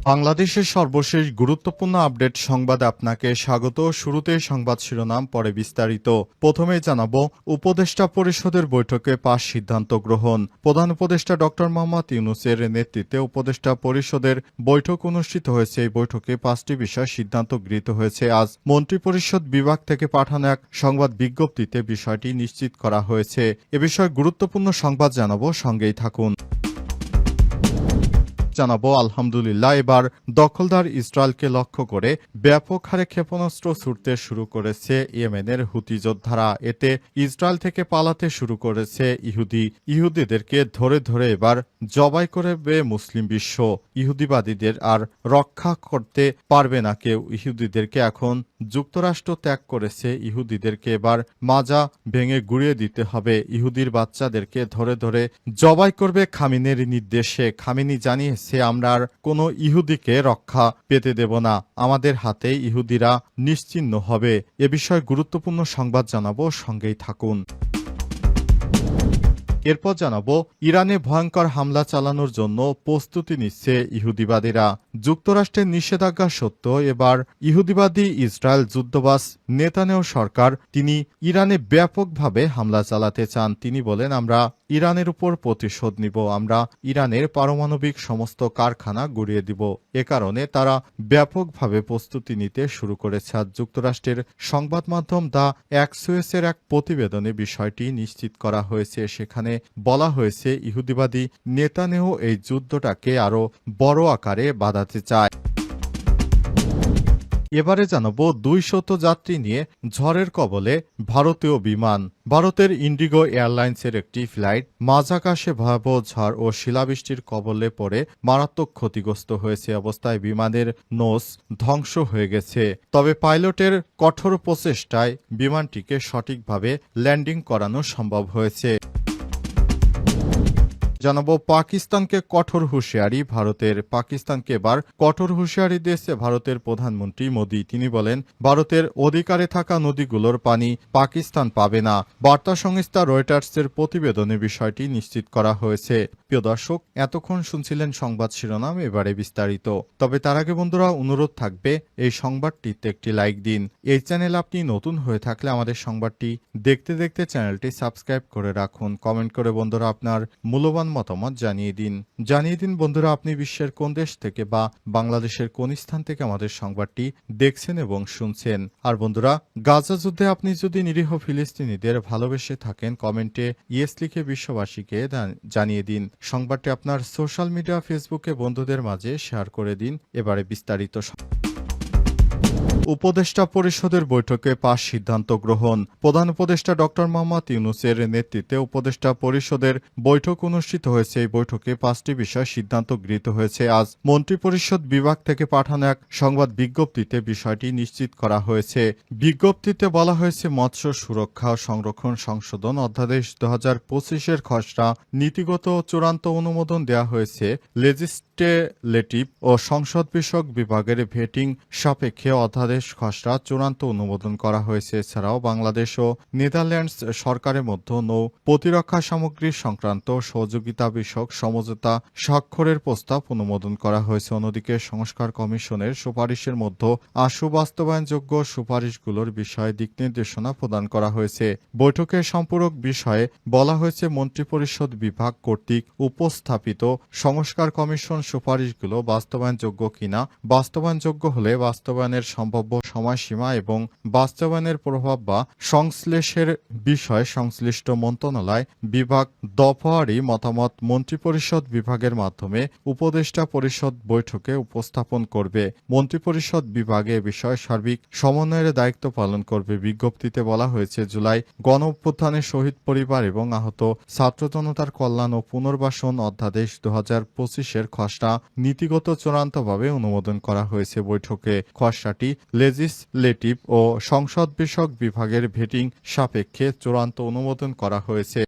বাংলাদেশের সর্বশেষ গুরুত্বপূর্ণ আপডেট সংবাদে আপনাকে স্বাগত। শুরুতেই সংবাদ শিরোনাম, পরে বিস্তারিত। প্রথমেই জানাবো, উপদেষ্টা পরিষদের বৈঠকে পাঁচ সিদ্ধান্ত গ্রহণ। প্রধান উপদেষ্টা ড মোহাম্মদ ইউনূসের নেতৃত্বে উপদেষ্টা পরিষদের বৈঠক অনুষ্ঠিত হয়েছে। এই বৈঠকে পাঁচটি বিষয় সিদ্ধান্ত গৃহীত হয়েছে। আজ মন্ত্রিপরিষদ বিভাগ থেকে পাঠানো এক সংবাদ বিজ্ঞপ্তিতে বিষয়টি নিশ্চিত করা হয়েছে। এ বিষয়ে গুরুত্বপূর্ণ সংবাদ জানাবো, সঙ্গেই থাকুন। জানাবো, আলহামদুলিল্লাহ, এবার দখলদার ইসরায়েলকে লক্ষ্য করে ব্যাপক হারে ক্ষেপণাস্ত্র ছুড়তে শুরু করেছে ইয়েমেনের হুতি যোদ্ধারা। এতে ইসরায়েল থেকে পালাতে শুরু করেছে ইহুদিদেরকে ধরে ধরে এবার জবাই করবে মুসলিম বিশ্ব। ইহুদিবাদীদের আর রক্ষা করতে পারবে না কেউ। ইহুদিদেরকে এখন যুক্তরাষ্ট্র ত্যাগ করেছে। ইহুদিদেরকে এবার মাজা ভেঙে গুঁড়িয়ে দিতে হবে। ইহুদির বাচ্চাদেরকে ধরে ধরে জবাই করবে খামিনের নির্দেশে। খামিনি জানিয়েছে, আমরা আর কোনো ইহুদিকে রক্ষা পেতে দেব না। আমাদের হাতে ইহুদিরা নিশ্চিহ্ন হবে। এ বিষয়ে গুরুত্বপূর্ণ সংবাদ জানাবো, সঙ্গেই থাকুন। এরপর জানাবো, ইরানে ভয়ঙ্কর হামলা চালানোর জন্য প্রস্তুতি নিচ্ছে ইহুদিবাদীরা। যুক্তরাষ্ট্রের নিষেধাজ্ঞা সত্ত্বেও এবার ইহুদিবাদী ইসরায়েল যুদ্ধবাজ নেতানিয়াহু সরকার তিনি ইরানে ব্যাপকভাবে হামলা চালাতে চান। তিনি বলেন, আমরা ইরানের উপর প্রতিশোধ নিব। আমরা ইরানের পারমাণবিক সমস্ত কারখানা গুঁড়িয়ে দিব। এ কারণে তারা ব্যাপকভাবে প্রস্তুতি নিতে শুরু করেছে। আজ যুক্তরাষ্ট্রের সংবাদ মাধ্যম দ্য অ্যাক্সিওসের এক প্রতিবেদনে বিষয়টি নিশ্চিত করা হয়েছে। সেখানে বলা হয়েছে, ইহুদিবাদী নেতানিয়াহু এই যুদ্ধটাকে আরও বড় আকারে বাঁধাতে চায়। এবারে জানাবো, 200 যাত্রী নিয়ে ঝড়ের কবলে ভারতীয় বিমান। ভারতের ইন্ডিগো এয়ারলাইন্সের একটি ফ্লাইট মাঝ আকাশে ভয়াবহ ঝড় ও শিলাবৃষ্টির কবলে পড়ে মারাত্মক ক্ষতিগ্রস্ত হয়েছে। অবস্থায় বিমানের নোস ধ্বংস হয়ে গেছে। তবে পাইলটের কঠোর প্রচেষ্টায় বিমানটিকে সঠিকভাবে ল্যান্ডিং করানো সম্ভব হয়েছে। জানাবো, পাকিস্তানকে কঠোর হুঁশিয়ারি ভারতের। পাকিস্তানকে এবার কঠোর হুঁশিয়ারি দিয়েছে ভারতের প্রধানমন্ত্রী মোদী। তিনি বলেন, ভারতের অধিকারে থাকা নদীগুলোর পানি পাকিস্তান পাবে না। বার্তা সংস্থা রয়টার্সের প্রতিবেদনে বিষয়টি নিশ্চিত করা হয়েছে। প্রিয় দর্শক, এতক্ষণ শুনছিলেন সংবাদ শিরোনাম, এবারে বিস্তারিত। তবে তার আগে বন্ধুরা, অনুরোধ থাকবে এই সংবাদটিতে একটি লাইক দিন। এই চ্যানেল আপনি নতুন হয়ে থাকলে আমাদের সংবাদটি দেখতে দেখতে চ্যানেলটি সাবস্ক্রাইব করে রাখুন। কমেন্ট করে বন্ধুরা আপনার মূল্যবান মতামত জানিয়ে দিন বন্ধুরা, আপনি বিশ্বের কোন দেশ থেকে বা বাংলাদেশের কোন স্থান থেকে আমাদের সংবাদটি দেখছেন এবং শুনছেন। আর বন্ধুরা, গাজা যুদ্ধে আপনি যদি নিরীহ ফিলিস্তিনিদের ভালোবেসে থাকেন, কমেন্টে ইয়েস লিখে বিশ্ববাসীকে জানিয়ে দিন। সংবাদটি আপনার সোশ্যাল মিডিয়া ফেসবুকে বন্ধুদের মাঝে শেয়ার করে দিন। এবারে বিস্তারিত। উপদেষ্টা পরিষদের বৈঠকে পাঁচ সিদ্ধান্ত গ্রহণ। প্রধান উপদেষ্টা ড মোহাম্মদ ইউনূসের নেতৃত্বে উপদেষ্টা পরিষদের বৈঠক অনুষ্ঠিত হয়েছে। এই বৈঠকে পাঁচটি বিষয় সিদ্ধান্ত গৃহীত হয়েছে। আজ মন্ত্রিপরিষদ বিভাগ থেকে পাঠানো এক সংবাদ বিজ্ঞপ্তিতে বিষয়টি নিশ্চিত করা হয়েছে। বিজ্ঞপ্তিতে বলা হয়েছে, মৎস্য সুরক্ষা ও সংরক্ষণ সংশোধন অধ্যাদেশ 2025-এর খসড়া নীতিগত চূড়ান্ত অনুমোদন দেওয়া হয়েছে। লেজিসলেটিভ ও সংসদ বিষয়ক বিভাগের ভেটিং সাপেক্ষে অধ্যাদেশ খসড়া চূড়ান্ত অনুমোদন করা হয়েছে। এছাড়াও বাংলাদেশ ও নেদারল্যান্ডস সরকারের মধ্যে নৌ প্রতিরক্ষা সামগ্রী সংক্রান্ত সহযোগিতা বিষয়ক সমঝোতা স্বাক্ষরের প্রস্তাব অনুমোদন করা হয়েছে। অন্যদিকে সংস্কার কমিশনের সুপারিশের মধ্যে আশু বাস্তবায়নযোগ্য সুপারিশগুলোর বিষয়ে দিক নির্দেশনা প্রদান করা হয়েছে। বৈঠকের সম্পূরক বিষয়ে বলা হয়েছে, মন্ত্রিপরিষদ বিভাগ কর্তৃক উপস্থাপিত সংস্কার কমিশন সুপারিশগুলো বাস্তবায়নযোগ্য কিনা, বাস্তবায়নযোগ্য হলে বাস্তবায়নের সম্ভাব্য সময়সীমা এবং বাস্তবায়নের প্রভাব বা সংশ্লেষের বিষয়ে সংশ্লিষ্ট মন্ত্রণালয় বিভাগ দফাওয়ারি মতামত মন্ত্রিপরিষদ বিভাগের মাধ্যমে উপদেষ্টা পরিষদ বৈঠকে উপস্থাপন করবে। মন্ত্রিপরিষদ বিভাগে এ বিষয়ে সার্বিক সমন্বয়ের দায়িত্ব পালন করবে। বিজ্ঞপ্তিতে বলা হয়েছে, জুলাই গণ অভ্যুত্থানে শহীদ পরিবার এবং আহত ছাত্র জনতার কল্যাণ ও পুনর্বাসন অধ্যাদেশ 2025-এর খসড়া নীতিগত চূড়ান্তভাবে অনুমোদন করা হয়েছে। বৈঠকে খসড়াটি লেজিসলেটিভ ও সংসদ বিষয়ক বিভাগের ভেটিং সাপেক্ষে চূড়ান্ত অনুমোদন করা হয়েছে।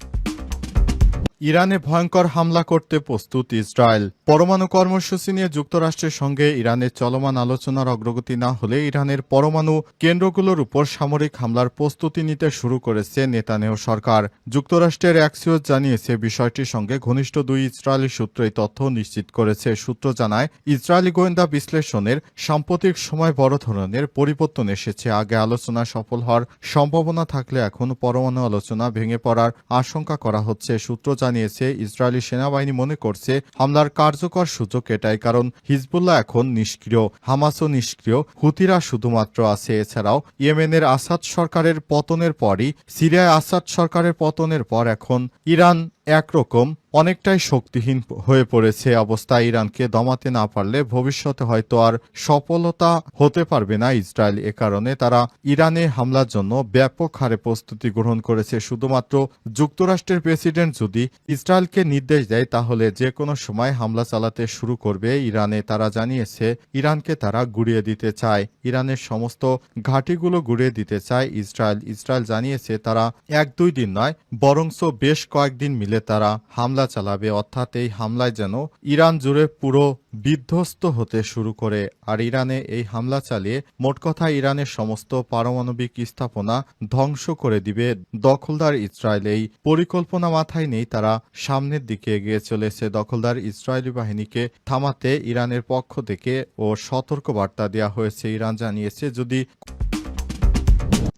ইরানে ভয়ঙ্কর হামলা করতে প্রস্তুত ইসরায়েল। পরমাণু কর্মসূচি নিয়ে যুক্তরাষ্ট্রের সঙ্গে ইরানের চলমান আলোচনার অগ্রগতি না হলে ইরানের পরমাণু কেন্দ্রগুলোর উপর সামরিক হামলার প্রস্তুতি নিতে শুরু করেছে নেতানিয়াহু সরকার। যুক্তরাষ্ট্রের অ্যাক্সিওস জানিয়েছে বিষয়টির সঙ্গে ঘনিষ্ঠ দুই ইসরায়েলি সূত্র এই তথ্য নিশ্চিত করেছে। সূত্র জানায়, ইসরায়েলি গোয়েন্দা বিশ্লেষণের সাম্প্রতিক সময় বড় ধরনের পরিবর্তন এসেছে। আগে আলোচনা সফল হওয়ার সম্ভাবনা থাকলে এখন পরমাণু আলোচনা ভেঙে পড়ার আশঙ্কা করা হচ্ছে। সূত্র জানিয়েছে, ইসরায়েলি সেনাবাহিনী মনে করছে হামলার কার্যকর সুযোগ এটাই, কারণ হিজবুল্লাহ এখন নিষ্ক্রিয়, হামাসও নিষ্ক্রিয়, হুতিরা শুধুমাত্র আছে। এছাড়াও ইয়েমেনের আসাদ সরকারের পতনের পরই সিরিয়ায় আসাদ সরকারের পতনের পর এখন ইরান একরকম অনেকটাই শক্তিহীন হয়ে পড়েছে। অবস্থায় ইরানকে দমাতে না পারলে ভবিষ্যতে হয়তো আর সফলতা হতে পারবে না ইসরায়েল। এ কারণে তারা ইরানে হামলার জন্য ব্যাপক হারে প্রস্তুতি গ্রহণ করেছে। শুধুমাত্র যুক্তরাষ্ট্রের প্রেসিডেন্ট যদি ইসরায়েলকে নির্দেশ দেয় তাহলে যে কোনো সময় হামলা চালাতে শুরু করবে ইরানে। তারা জানিয়েছে, ইরানকে তারা গুড়িয়ে দিতে চায়, ইরানের সমস্ত ঘাঁটিগুলো গুড়িয়ে দিতে চায় ইসরায়েল। ইসরায়েল জানিয়েছে তারা 1-2 দিন নয়, বরঞ্চ বেশ কয়েকদিন মিলে তারা হামলা চালাবে। অর্থাৎ এই হামলায় যেন ইরান জুড়ে পুরো বিধ্বস্ত হতে শুরু করে। আর ইরানে এই হামলা চালিয়ে মোট কথা ইরানের সমস্ত পারমাণবিক স্থাপনা ধ্বংস করে দিবে দখলদার ইসরায়েল। এই পরিকল্পনা মাথায় নেই তারা সামনের দিকে এগিয়ে চলেছে। দখলদার ইসরায়েলি বাহিনীকে থামাতে ইরানের পক্ষ থেকে ও সতর্কবার্তা দেওয়া হয়েছে। ইরান জানিয়েছে, যদি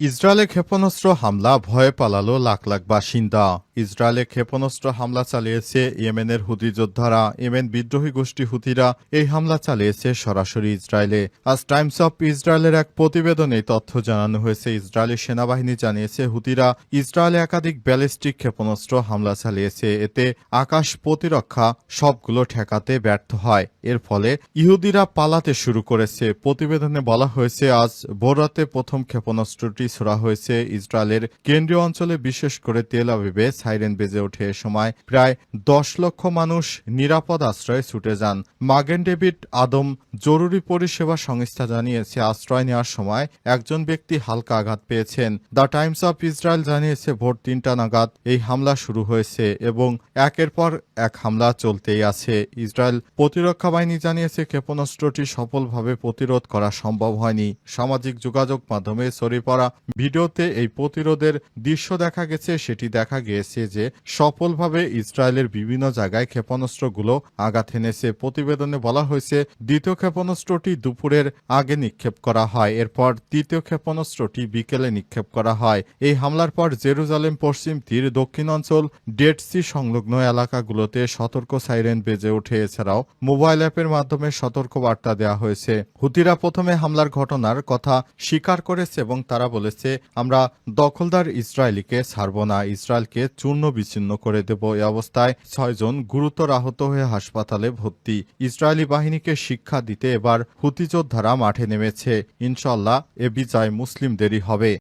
ইসরায়েলে ক্ষেপণাস্ত্র হামলা, ভয়ে পালালো লাখ লাখ বাসিন্দা। ইসরায়েলে ক্ষেপণাস্ত্র হামলা চালিয়েছে ইয়েমেনের হুতি যোদ্ধারা। ইয়েমেন বিদ্রোহী গোষ্ঠী হুতিরা এই হামলা চালিয়েছে সরাসরি ইসরায়েলে। আজ টাইমস অফ ইসরায়েলের এক প্রতিবেদনে এই তথ্য জানানো হয়েছে। ইসরায়েলি সেনাবাহিনী জানিয়েছে, হুতিরা ইসরায়েলে একাধিক ব্যালিস্টিক ক্ষেপণাস্ত্র হামলা চালিয়েছে। এতে আকাশ প্রতিরক্ষা সবগুলো ঠেকাতে ব্যর্থ হয়। এর ফলে ইহুদিরা পালাতে শুরু করেছে। প্রতিবেদনে বলা হয়েছে, আজ ভোররাতে প্রথম ক্ষেপণাস্ত্রটি ছোড়া হয়েছে ইসরায়েলের কেন্দ্রীয় অঞ্চলে, বিশেষ করে তেল আবিবে সাইরেন বেজে ওঠে। এ সময় প্রায় 10 লক্ষ মানুষ নিরাপদ আশ্রয়ে ছুটে যান। মাগেন ডেভিড আদম জরুরি পরিষেবা সংস্থা জানিয়েছে, আশ্রয় নেওয়ার সময় একজন ব্যক্তি হালকা আঘাত পেয়েছেন। দ্য টাইমস অফ ইসরায়েল জানিয়েছে, ভোর 3টা নাগাদ এই হামলা শুরু হয়েছে এবং একের পর এক হামলা চলতেই আছে। ইসরায়েল প্রতিরক্ষা বাহিনী জানিয়েছে, ক্ষেপণাস্ত্রটি সফলভাবে প্রতিরোধ করা সম্ভব হয়নি। সামাজিক যোগাযোগ মাধ্যমে ছড়িয়ে পড়া ভিডিওতে এই প্রতিরোধের দৃশ্য দেখা গেছে। সেটি দেখা গিয়েছে যে সফলভাবে ইসরায়েলের বিভিন্ন জায়গায় ক্ষেপণাস্ত্রগুলো আঘাত এনেছে। প্রতিবেদনে বলা হয়েছে, দ্বিতীয় ক্ষেপণাস্ত্রটি দুপুরের আগে নিক্ষেপ করা হয়। এরপর তৃতীয় ক্ষেপণাস্ত্রটি বিকেলে নিক্ষেপ করা হয়। এই হামলার পর জেরুজালেম পশ্চিম তীর, দক্ষিণাঞ্চল, ডেড সি সংলগ্ন এলাকাগুলোতে সতর্ক সাইরেন বেজে ওঠে। এছাড়াও মোবাইল অ্যাপের মাধ্যমে সতর্ক বার্তা দেওয়া হয়েছে। হুতিরা প্রথমে হামলার ঘটনার কথা স্বীকার করেছে এবং তারা বলেছে, আমরা দখলদার ইসরায়েলিকে ছাড়ব না, ইসরায়েলকে চূর্ণ বিচ্ছিন্ন করে দেব। এই অবস্থায় 6 জন গুরুতর আহত হয়ে হাসপাতালে ভর্তি। ইসরায়েলি বাহিনীকে শিক্ষা দিতে এবার হুতি যোদ্ধারা মাঠে নেমেছে। ইনশাআল্লাহ এ বিজয় মুসলিমদেরই হবে।